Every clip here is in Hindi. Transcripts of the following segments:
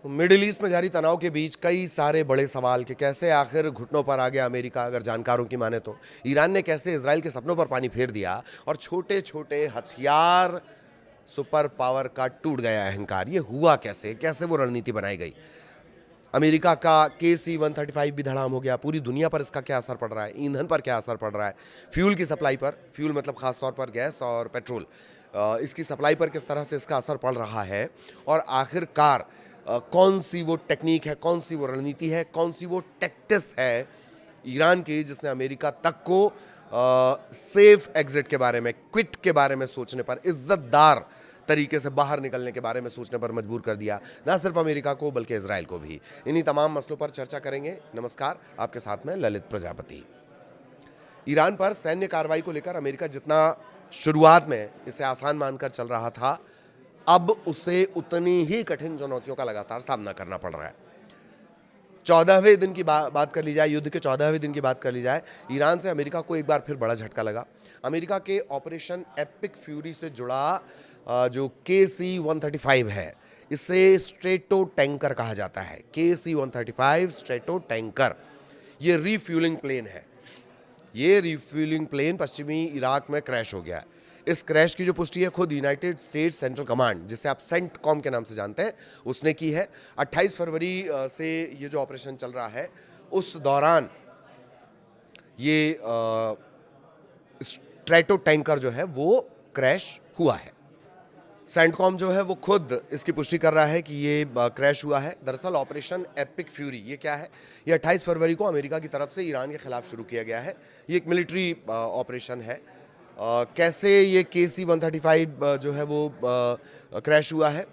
मिडिल ईस्ट में जारी तनाव के बीच कई सारे बड़े सवाल कि कैसे आखिर घुटनों पर आ गया अमेरिका, अगर जानकारों की माने तो ईरान ने कैसे इजराइल के सपनों पर पानी फेर दिया और छोटे छोटे हथियार सुपर पावर का टूट गया अहंकार, ये हुआ कैसे, कैसे वो रणनीति बनाई गई। अमेरिका का KC-135 भी धड़ाम हो गया। पूरी दुनिया पर इसका क्या असर पड़ रहा है, ईंधन पर क्या असर पड़ रहा है, फ्यूल की सप्लाई पर, फ्यूल मतलब खासतौर पर गैस और पेट्रोल, इसकी सप्लाई पर किस तरह से इसका असर पड़ रहा है, और आखिरकार कौन सी वो टेक्निक है, कौन सी वो रणनीति है, कौन सी वो टैक्टिस है ईरान की जिसने अमेरिका तक को सेफ एग्जिट के बारे में, क्विट के बारे में सोचने पर, इज्जतदार तरीके से बाहर निकलने के बारे में सोचने पर मजबूर कर दिया, ना सिर्फ अमेरिका को बल्कि इजराइल को भी। इन्हीं तमाम मसलों पर चर्चा करेंगे। नमस्कार, आपके साथ में ललित प्रजापति। ईरान पर सैन्य कार्रवाई को लेकर अमेरिका जितना शुरुआत में इसे आसान मानकर चल रहा था, अब उसे उतनी ही कठिन चुनौतियों का लगातार सामना करना पड़ रहा है। 14वें दिन की बात कर ली जाए, युद्ध के 14वें दिन की बात कर ली जाए, ईरान से अमेरिका को एक बार फिर बड़ा झटका लगा। अमेरिका के ऑपरेशन एपिक फ्यूरी से जुड़ा जो KC-135 है, इसे स्ट्रेटो टैंकर कहा जाता है। KC-135 स्ट्रेटो टैंकर, ये रीफ्यूलिंग प्लेन है। ये रीफ्यूलिंग प्लेन पश्चिमी इराक में क्रैश हो गया। इस क्रैश की जो पुष्टि है खुद यूनाइटेड स्टेट्स सेंट्रल कमांड, जिसे आप सेंटकॉम के नाम से जानते हैं, उसने की है। 28 फरवरी से ये जो ऑपरेशन चल रहा है, उस दौरान ये स्ट्रेटो टैंकर जो है वो क्रैश हुआ है। सेंटकॉम जो है वो खुद इसकी पुष्टि कर रहा है कि ये क्रैश हुआ है। दरअसल ऑपरेशन एपिक फ्यूरी ये क्या है? ये 28 फरवरी को अमेरिका की तरफ से ईरान के खिलाफ शुरू किया गया है। ये एक मिलिट्री ऑपरेशन है। कैसे ये KC-135 जो है वो क्रैश हुआ है?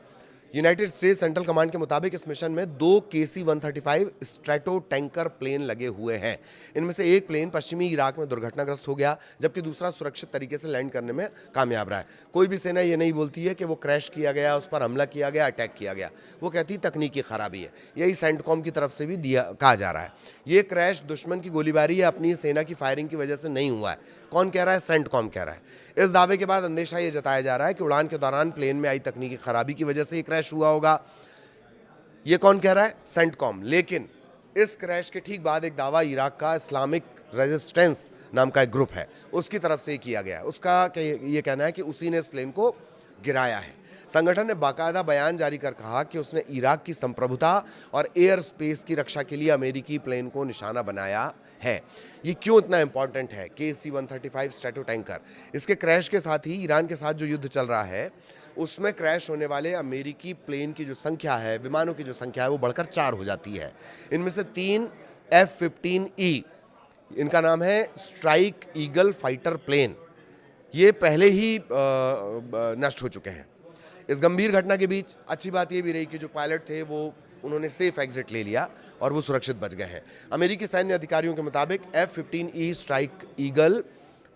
यूनाइटेड स्टेट्स सेंट्रल कमांड के मुताबिक इस मिशन में 2 KC-135 स्ट्रेटो टैंकर प्लेन लगे हुए हैं। इनमें से एक प्लेन पश्चिमी इराक में दुर्घटनाग्रस्त हो गया, जबकि दूसरा सुरक्षित तरीके से लैंड करने में कामयाब रहा है। कोई भी सेना ये नहीं बोलती है कि वो क्रैश किया गया, उस पर हमला किया गया, अटैक किया गया। वो कहती तकनीकी खराबी है। यही सेंटकॉम की तरफ से भी कहा जा रहा है। ये क्रैश दुश्मन की गोलीबारी या अपनी सेना की फायरिंग की वजह से नहीं हुआ है। कौन कह रहा है? सेंटकॉम कह रहा है। इस दावे के बाद अंदेशा ये जताया जा रहा है कि उड़ान के दौरान प्लेन में आई तकनीकी खराबी की वजह से ये क्रैश हुआ होगा। ये कौन कह रहा है? सेंटकॉम। लेकिन इस क्रैश के ठीक बाद एक दावा इराक का इस्लामिक रेजिस्टेंस नाम का एक ग्रुप है, उसकी तरफ से किया गया। उसका ये कहना है कि उसी ने इस प्लेन को गिराया है। संगठन ने बाकायदा बयान जारी कर कहा कि उसने इराक की संप्रभुता और एयर स्पेस की रक्षा के लिए अमेरिकी प्लेन को निशाना बनाया है। ये क्यों इतना इंपॉर्टेंट है? KC-135 स्ट्रेटो टैंकर, इसके क्रैश के साथ ही ईरान के साथ जो युद्ध चल रहा है, उसमें क्रैश होने वाले अमेरिकी प्लेन की जो संख्या है, विमानों की जो संख्या है, वो बढ़कर 4 हो जाती है। इनमें से 3 F-15E, इनका नाम है स्ट्राइक ईगल फाइटर प्लेन, ये पहले ही नष्ट हो चुके हैं। इस गंभीर घटना के बीच अच्छी बात ये भी रही कि जो पायलट थे वो उन्होंने सेफ एग्जिट ले लिया और वो सुरक्षित बच गए हैं। अमेरिकी सैन्य अधिकारियों के मुताबिक F-15E strike eagle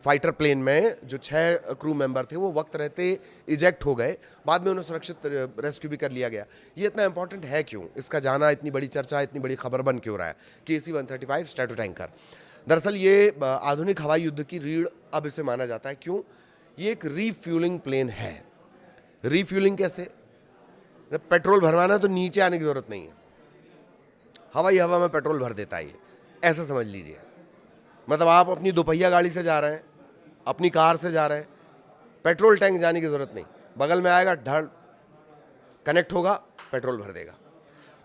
fighter plane में जो 6 क्रू मेंबर थे वो वक्त रहते इजेक्ट हो गए, बाद में उन्हें सुरक्षित रेस्क्यू भी कर लिया गया। ये इतना इंपॉर्टेंट है क्यों? इसका जाना, इतनी बड़ी चर्चा, इतनी बड़ी खबर बन क्यों रहा है? KC-135 स्ट्रेटो टैंकर, दरअसल ये आधुनिक हवाई युद्ध की रीढ़ अब इसे माना जाता है। क्यों? ये एक रीफ्यूलिंग प्लेन है। रीफ्यूलिंग कैसे? पेट्रोल भरवाना तो नीचे आने की जरूरत नहीं है, हवाई हवा में पेट्रोल भर देता है ये, ऐसा समझ लीजिए। मतलब आप अपनी दोपहिया गाड़ी से जा रहे हैं, अपनी कार से जा रहे हैं, पेट्रोल टैंक जाने की जरूरत नहीं, बगल में आएगा, धड़ कनेक्ट होगा, पेट्रोल भर देगा।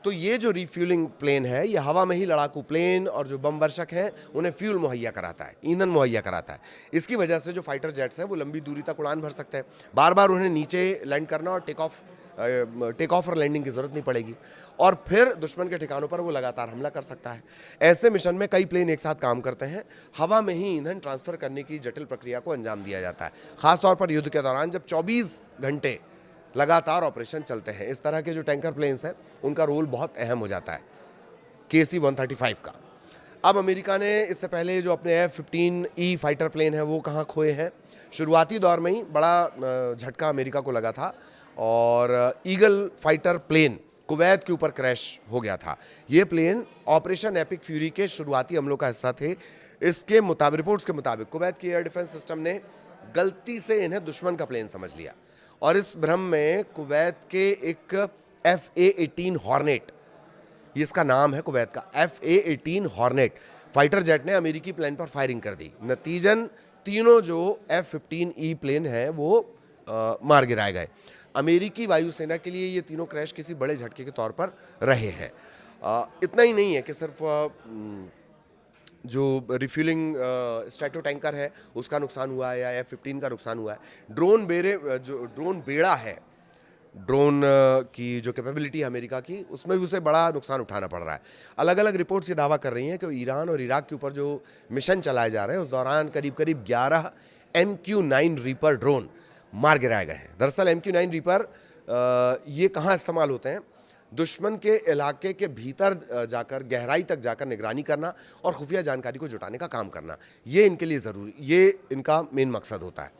तो ये जो रिफ्यूलिंग प्लेन है, ये हवा में ही लड़ाकू प्लेन और जो बम वर्षक हैं उन्हें फ्यूल मुहैया कराता है, ईंधन मुहैया कराता है। इसकी वजह से जो फाइटर जेट्स हैं वो लंबी दूरी तक उड़ान भर सकते हैं। बार बार उन्हें नीचे लैंड करना और टेक ऑफ और लैंडिंग की जरूरत नहीं पड़ेगी, और फिर दुश्मन के ठिकानों पर वो लगातार हमला कर सकता है। ऐसे मिशन में कई प्लेन एक साथ काम करते हैं। हवा में ही ईंधन ट्रांसफर करने की जटिल प्रक्रिया को अंजाम दिया जाता है, खासतौर पर युद्ध के दौरान जब 24 घंटे लगातार ऑपरेशन चलते हैं। इस तरह के जो टैंकर प्लेन्स हैं उनका रोल बहुत अहम हो जाता है KC-135 का। अब अमेरिका ने इससे पहले जो अपने F-15E फाइटर प्लेन है वो कहाँ खोए हैं? शुरुआती दौर में ही बड़ा झटका अमेरिका को लगा था और ईगल फाइटर प्लेन कुवैत के ऊपर क्रैश हो गया था। ये प्लेन ऑपरेशन एपिक फ्यूरी के शुरुआती हमलों का हिस्सा थे। इसके मुताबिक, रिपोर्ट्स के मुताबिक, कुवैत की एयर डिफेंस सिस्टम ने गलती से इन्हें दुश्मन का प्लेन समझ लिया और इस भ्रम में कुवैत के एक FA-18 हॉर्नेट, ये इसका नाम है कुवैत का, FA-18 हॉर्नेट फाइटर जेट ने अमेरिकी प्लेन पर फायरिंग कर दी। नतीजन तीनों जो F-15E प्लेन है वो मार गिराए गए। अमेरिकी वायुसेना के लिए ये तीनों क्रैश किसी बड़े झटके के तौर पर रहे हैं। इतना ही नहीं है कि सिर्फ जो रिफ्यूलिंग स्ट्रैटो टैंकर है उसका नुकसान हुआ है या F-15 का नुकसान हुआ है, ड्रोन बेड़ा है, ड्रोन की जो कैपेबिलिटी है अमेरिका की, उसमें भी उसे बड़ा नुकसान उठाना पड़ रहा है। अलग अलग रिपोर्ट्स ये दावा कर रही हैं कि ईरान और इराक के ऊपर जो मिशन चलाए जा रहे हैं उस दौरान करीब करीब 11 MQ-9 रीपर ड्रोन मार गिराए गए हैं। दरअसल MQ-9 रीपर ये कहाँ इस्तेमाल होते हैं? दुश्मन के इलाके के भीतर जाकर, गहराई तक जाकर निगरानी करना और खुफिया जानकारी को जुटाने का काम करना, ये इनके लिए ज़रूरी, ये इनका मेन मकसद होता है।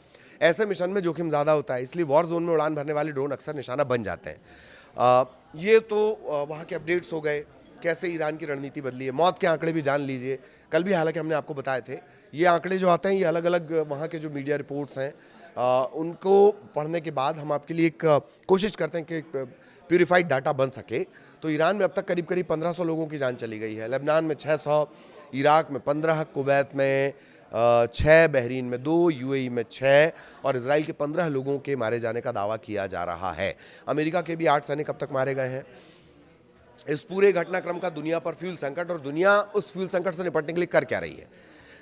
ऐसे मिशन में जोखिम ज़्यादा होता है, इसलिए वॉर जोन में उड़ान भरने वाले ड्रोन अक्सर निशाना बन जाते हैं। ये तो वहाँ के अपडेट्स हो गए, कैसे ईरान की रणनीति बदली है। मौत के आंकड़े भी जान लीजिए, कल भी हालांकि हमने आपको बताए थे। ये आंकड़े जो आते हैं ये अलग अलग वहाँ के जो मीडिया रिपोर्ट्स हैं उनको पढ़ने के बाद हम आपके लिए एक कोशिश करते हैं कि प्यूरिफाइड डाटा बन सके। तो ईरान में अब तक करीब करीब 1500 लोगों की जान चली गई है, लेबनान में 600, इराक में 15, कुवैत में 6, बहरीन में 2, UAE में 6 और इजराइल के 15 लोगों के मारे जाने का दावा किया जा रहा है। अमेरिका के भी 8 सैनिक अब तक मारे गए हैं। इस पूरे घटनाक्रम का दुनिया पर फ्यूल संकट, और दुनिया उस फ्यूल संकट से निपटने के लिए कर क्या रही है?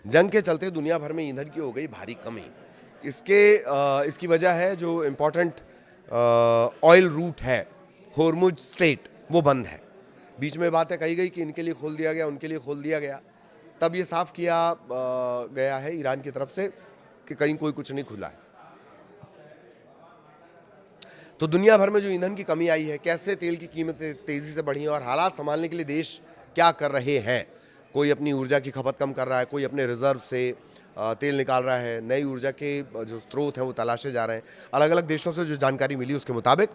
जंग के चलते दुनिया भर में ईंधन की हो गई भारी कमी। इसकी वजह है जो इम्पोर्टेंट ऑयल रूट है, होर्मुज स्ट्रेट, वो बंद है। बीच में बातें कही गई कि इनके लिए खोल दिया गया, उनके लिए खोल दिया गया, तब ये साफ किया गया है ईरान की तरफ से कि कहीं कोई कुछ नहीं खुला है। तो दुनिया भर में जो ईंधन की कमी आई है, कैसे तेल की कीमतें तेज़ी से बढ़ी हैं और हालात संभालने के लिए देश क्या कर रहे हैं। कोई अपनी ऊर्जा की खपत कम कर रहा है, कोई अपने रिजर्व से तेल निकाल रहा है, नई ऊर्जा के जो स्रोत हैं वो तलाशे जा रहे हैं। अलग अलग देशों से जो जानकारी मिली उसके मुताबिक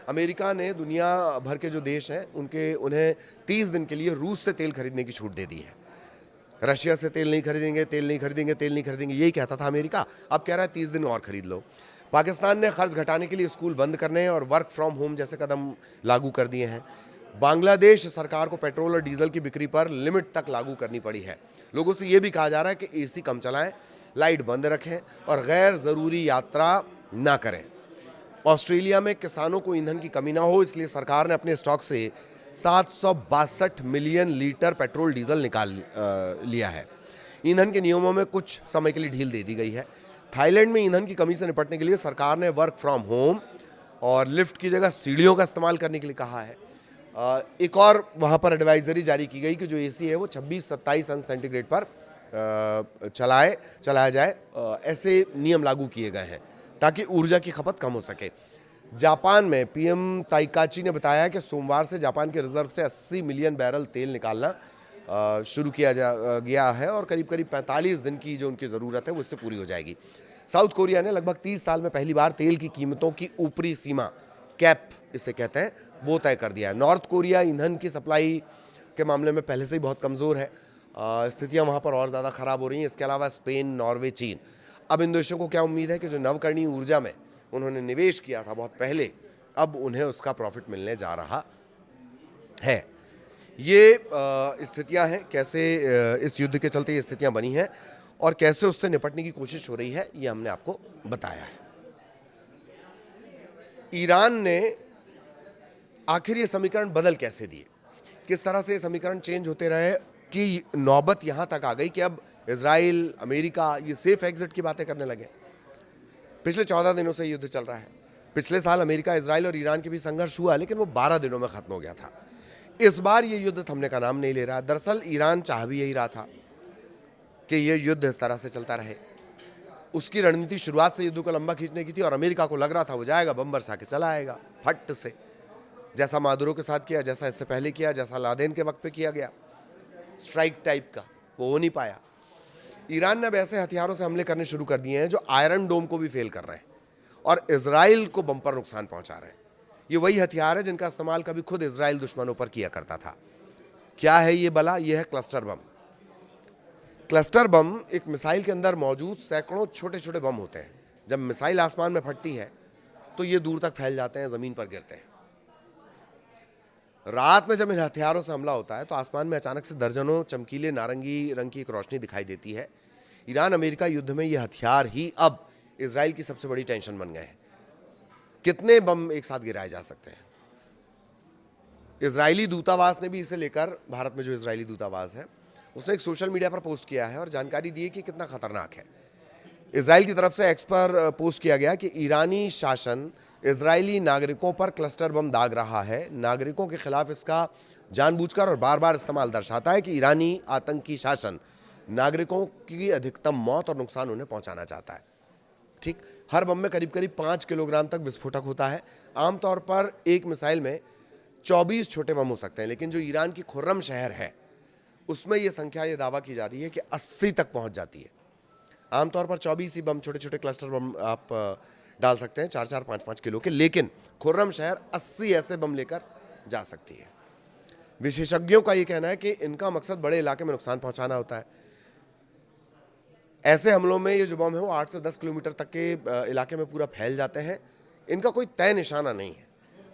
अमेरिका ने दुनिया भर के जो देश हैं उन्हें 30 दिन के लिए रूस से तेल खरीदने की छूट दे दी है। रशिया से तेल नहीं खरीदेंगे, तेल नहीं खरीदेंगे, तेल नहीं खरीदेंगे, यही कहता था अमेरिका, अब कह रहा है 30 दिन और खरीद लो। पाकिस्तान ने खर्च घटाने के लिए स्कूल बंद करने और वर्क फ्रॉम होम जैसे कदम लागू कर दिए हैं। बांग्लादेश सरकार को पेट्रोल और डीजल की बिक्री पर लिमिट तक लागू करनी पड़ी है। लोगों से ये भी कहा जा रहा है कि AC कम चलाएं, लाइट बंद रखें और गैर ज़रूरी यात्रा ना करें। ऑस्ट्रेलिया में किसानों को ईंधन की कमी ना हो, इसलिए सरकार ने अपने स्टॉक से 762 मिलियन लीटर पेट्रोल डीजल निकाल लिया है। ईंधन के नियमों में कुछ समय के लिए ढील दे दी गई है। थाईलैंड में ईंधन की कमी से निपटने के लिए सरकार ने वर्क फ्रॉम होम और लिफ्ट की जगह सीढ़ियों का इस्तेमाल करने के लिए कहा है। एक और वहाँ पर एडवाइजरी जारी की गई कि जो AC है वो 26-27 अंश सेंटीग्रेड पर चलाया जाए। ऐसे नियम लागू किए गए हैं ताकि ऊर्जा की खपत कम हो सके। जापान में PM ताइकाची ने बताया कि सोमवार से जापान के रिजर्व से 80 मिलियन बैरल तेल निकालना शुरू किया गया है और करीब करीब 45 दिन की जो उनकी ज़रूरत है वो इससे पूरी हो जाएगी। साउथ कोरिया ने लगभग 30 साल में पहली बार तेल की कीमतों की ऊपरी सीमा, कैप इसे कहते हैं, वो तय कर दिया है। नॉर्थ कोरिया ईंधन की सप्लाई के मामले में पहले से ही बहुत कमज़ोर है। स्थितियाँ वहाँ पर और ज़्यादा ख़राब हो रही हैं। इसके अलावा स्पेन, नॉर्वे, चीन, अब इन देशों को क्या उम्मीद है कि जो नवकरणीय ऊर्जा में उन्होंने निवेश किया था बहुत पहले, अब उन्हें उसका प्रॉफिट मिलने जा रहा है। ये स्थितियां हैं, कैसे इस युद्ध के चलते ये स्थितियां बनी हैं और कैसे उससे निपटने की कोशिश हो रही है, ये हमने आपको बताया है। ईरान ने आखिर ये समीकरण बदल कैसे दिए, किस तरह से ये समीकरण चेंज होते रहे कि नौबत यहाँ तक आ गई कि अब इजराइल, अमेरिका ये सेफ एग्जिट की बातें करने लगे। पिछले 14 दिनों से युद्ध चल रहा है। पिछले साल अमेरिका, इजराइल और ईरान के बीच संघर्ष हुआ, लेकिन वो 12 दिनों में खत्म हो गया था। इस बार ये युद्ध थमने का नाम नहीं ले रहा। दरअसल ईरान चाह भी यही रहा था कि ये युद्ध इस तरह से चलता रहे। उसकी रणनीति शुरुआत से युद्ध को लंबा खींचने की थी और अमेरिका को लग रहा था वो जाएगा, बम बरसा के चला आएगा फट से, जैसा मादुरो के साथ किया, जैसा इससे पहले किया, जैसा लादेन के वक्त पे किया गया, स्ट्राइक टाइप का, वो हो नहीं पाया। ईरान ने अब ऐसे हथियारों से हमले करने शुरू कर दिए हैं जो आयरन डोम को भी फेल कर रहे हैं और इजराइल को बम्पर नुकसान पहुंचा रहे हैं। ये वही हथियार है जिनका इस्तेमाल कभी खुद इजराइल दुश्मनों पर किया करता था। क्या है ये बला? ये है क्लस्टर बम। क्लस्टर बम एक मिसाइल के अंदर मौजूद सैकड़ों छोटे छोटे बम होते हैं। जब मिसाइल आसमान में फटती है तो ये दूर तक फैल जाते हैं, ज़मीन पर गिरते हैं। रात में जब इन हथियारों से हमला होता है तो आसमान में अचानक से दर्जनों चमकीले नारंगी रंग की एक रोशनी दिखाई देती है। ईरान अमेरिका युद्ध में ये हथियार ही अब इजराइल की सबसे बड़ी टेंशन बन गए हैं। कितने बम एक साथ गिराए जा सकते हैं? इजरायली दूतावास ने भी इसे लेकर, भारत में जो इजरायली दूतावास है उसने एक सोशल मीडिया पर पोस्ट किया है और जानकारी दी है कि कितना खतरनाक है। इजराइल की तरफ से एक्स पर पोस्ट किया गया कि ईरानी शासन इजरायली नागरिकों पर क्लस्टर बम दाग रहा है। नागरिकों के खिलाफ इसका जानबूझकर और बार बार इस्तेमाल दर्शाता है कि ईरानी आतंकी शासन नागरिकों की अधिकतम मौत और नुकसान उन्हें पहुंचाना चाहता है। ठीक, हर बम में करीब करीब 5 किलोग्राम तक विस्फोटक होता है। आमतौर पर एक मिसाइल में 24 छोटे बम हो सकते हैं, लेकिन जो ईरान की खुर्रम शहर है उसमें यह संख्या, ये दावा की जा रही है कि 80 तक पहुंच जाती है। आमतौर पर 24 ही बम, छोटे छोटे क्लस्टर बम आप डाल सकते हैं 4-4, 5-5 किलो के, लेकिन खुर्रम शहर 80 ऐसे बम लेकर जा सकती है। विशेषज्ञों का यह कहना है कि इनका मकसद बड़े इलाके में नुकसान पहुंचाना होता है। ऐसे हमलों में ये जो बम है वो 8 से 10 किलोमीटर तक के इलाके में पूरा फैल जाते हैं। इनका कोई तय निशाना नहीं है।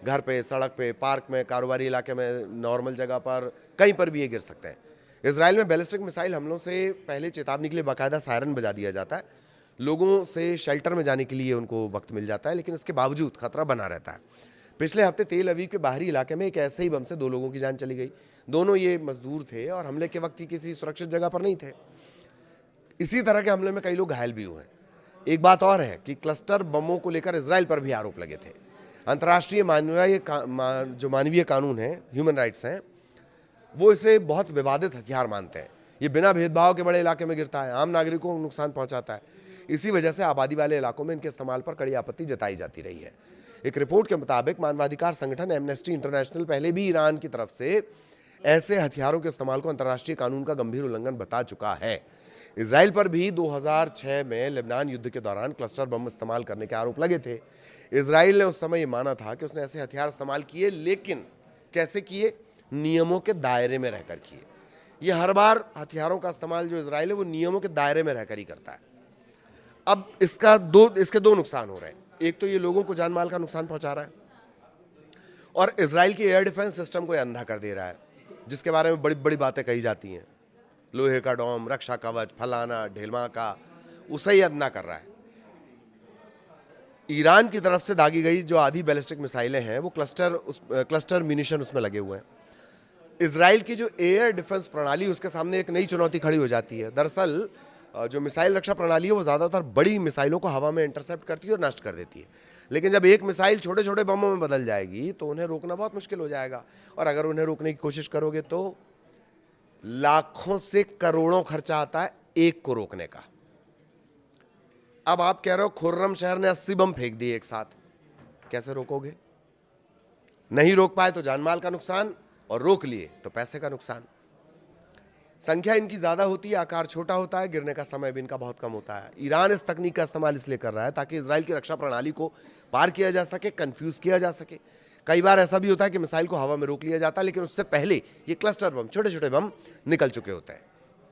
घर पे, सड़क पे, पार्क में, कारोबारी इलाके में, नॉर्मल जगह पर, कहीं पर भी ये गिर सकते हैं। इजराइल में बैलिस्टिक मिसाइल हमलों से पहले चेतावनी के लिए बाकायदा सायरन बजा दिया जाता है। लोगों से शेल्टर में जाने के लिए उनको वक्त मिल जाता है, लेकिन इसके बावजूद खतरा बना रहता है। पिछले हफ्ते तेल अवीव के बाहरी इलाके में एक ऐसे ही बम से 2 लोगों की जान चली गई। दोनों ये मजदूर थे और हमले के वक्त ही किसी सुरक्षित जगह पर नहीं थे। इसी तरह के हमले में कई लोग घायल भी हुए हैं। एक बात और है कि क्लस्टर बमों को लेकर इजराइल पर भी आरोप लगे थे। अंतर्राष्ट्रीय जो मानवीय कानून है, ह्यूमन राइट्स हैं, वो इसे बहुत विवादित हथियार मानते हैं। ये बिना भेदभाव के बड़े इलाके में गिरता है, आम नागरिकों को नुकसान पहुंचाता है। इसी वजह से आबादी वाले इलाकों में इनके इस्तेमाल पर कड़ी आपत्ति जताई जाती रही है। एक रिपोर्ट के मुताबिक मानवाधिकार संगठन एमनेस्टी इंटरनेशनल पहले भी ईरान की तरफ से ऐसे हथियारों के इस्तेमाल को अंतर्राष्ट्रीय कानून का गंभीर उल्लंघन बता चुका है। इजराइल पर भी 2006 में लेबनान युद्ध के दौरान क्लस्टर बम इस्तेमाल करने के आरोप लगे थे। इजराइल ने उस समय ये माना था कि उसने ऐसे हथियार इस्तेमाल किए, लेकिन कैसे किए? नियमों के दायरे में रहकर किए। ये हर बार हथियारों का इस्तेमाल जो इजराइल है वो नियमों के दायरे में रहकर ही करता है। अब इसके दो नुकसान हो रहे हैं। एक तो ये लोगों को जान माल का नुकसान पहुंचा रहा है और इजराइल की एयर डिफेंस सिस्टम को अंधा कर दे रहा है, जिसके बारे में बड़ी बड़ी बातें कही जाती हैं। लोहे का डोम, रक्षा कवच, फलाना ढेलमा का, उसे ही अंधा कर रहा है। ईरान की तरफ से दागी गई जो आधी बैलिस्टिक मिसाइलें हैं वो क्लस्टर म्यूनिशन उसमें लगे हुए हैं। इजराइल की जो एयर डिफेंस प्रणाली, उसके सामने एक नई चुनौती खड़ी हो जाती है। दरअसल जो मिसाइल रक्षा प्रणाली है वो ज़्यादातर बड़ी मिसाइलों को हवा में इंटरसेप्ट करती है और नष्ट कर देती है, लेकिन जब एक मिसाइल छोटे छोटे बमों में बदल जाएगी तो उन्हें रोकना बहुत मुश्किल हो जाएगा। और अगर उन्हें रोकने की कोशिश करोगे तो लाखों से करोड़ों खर्चा आता है एक को रोकने का। अब आप कह रहे हो खुर्रम शहर ने 80 बम फेंक दिए एक साथ, कैसे रोकोगे? नहीं रोक पाए तो जानमाल का नुकसान, और रोक लिए तो पैसे का नुकसान। संख्या इनकी ज्यादा होती है, आकार छोटा होता है, गिरने का समय भी इनका बहुत कम होता है। ईरान इस तकनीक का इस्तेमाल इसलिए कर रहा है ताकि इजराइल की रक्षा प्रणाली को पार किया जा सके, कंफ्यूज किया जा सके। कई बार ऐसा भी होता है कि मिसाइल को हवा में रोक लिया जाता है, लेकिन उससे पहले ये क्लस्टर बम, छोटे छोटे बम निकल चुके होते हैं।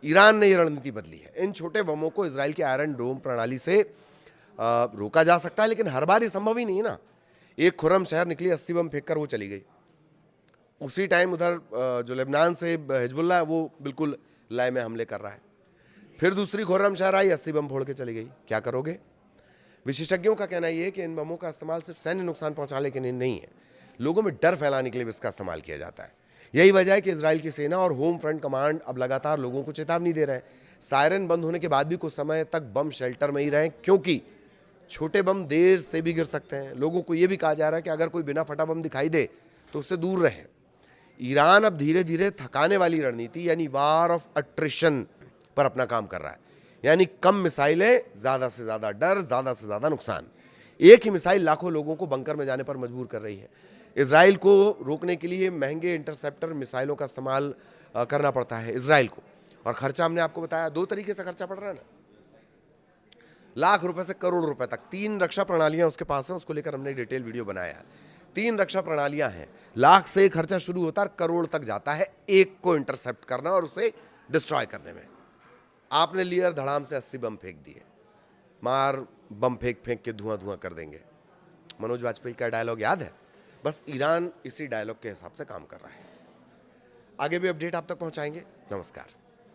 ईरान ने यह रणनीति बदली है। इन छोटे बमों को इजराइल के आयरन डोम प्रणाली से रोका जा सकता है, लेकिन हर बार ये संभव ही नहीं है ना। एक खुर्रम शहर निकली, 80 बम फेंक कर वो चली गई। उसी टाइम उधर जो लेबनान से हिजबुल्ला है वो बिल्कुल लय में हमले कर रहा है। फिर दूसरी खुर्रम शहर आई, 80 बम फोड़ के चली गई। क्या करोगे? विशेषज्ञों का कहना यह है कि इन बमों का इस्तेमाल सिर्फ सैन्य नुकसान पहुंचाने के लिए नहीं है, लोगों में डर फैलाने के लिए भी इसका इस्तेमाल किया जाता है। यही वजह है कि इजराइल की सेना और होम फ्रंट कमांड अब लगातार लोगों को चेतावनी दे रहे हैं। सायरन बंद होने के बाद भी कुछ समय तक बम शेल्टर में ही रहें, क्योंकि छोटे बम देर से भी गिर सकते हैं। लोगों को यह भी कहा जा रहा है कि अगर कोई बिना फटा बम दिखाई दे तो उससे दूर रहें। ईरान अब धीरे धीरे थकाने वाली रणनीति यानी वार ऑफ अट्रिशन पर अपना काम कर रहा है, यानी कम मिसाइलें, ज्यादा से ज्यादा डर, ज्यादा से ज्यादा नुकसान। एक ही मिसाइल लाखों लोगों को बंकर में जाने पर मजबूर कर रही है। इजराइल को रोकने के लिए महंगे इंटरसेप्टर मिसाइलों का इस्तेमाल करना पड़ता है इजराइल को, और खर्चा हमने आपको बताया 2 तरीके से खर्चा पड़ रहा है ना, लाख रुपए से करोड़ रुपए तक। 3 रक्षा प्रणालियां उसके पास है, उसको लेकर हमने डिटेल वीडियो बनाया है। 3 रक्षा प्रणालियां हैं। लाख से खर्चा शुरू होता है, करोड़ तक जाता है एक को इंटरसेप्ट करना और उसे डिस्ट्रॉय करने में। आपने लिया धड़ाम से 80 बम फेंक दिए, मार बम फेंक फेंक के धुआं धुआं कर देंगे। मनोज वाजपेयी का डायलॉग याद है? बस ईरान इसी डायलॉग के हिसाब से काम कर रहा है। आगे भी अपडेट आप तक पहुंचाएंगे। नमस्कार।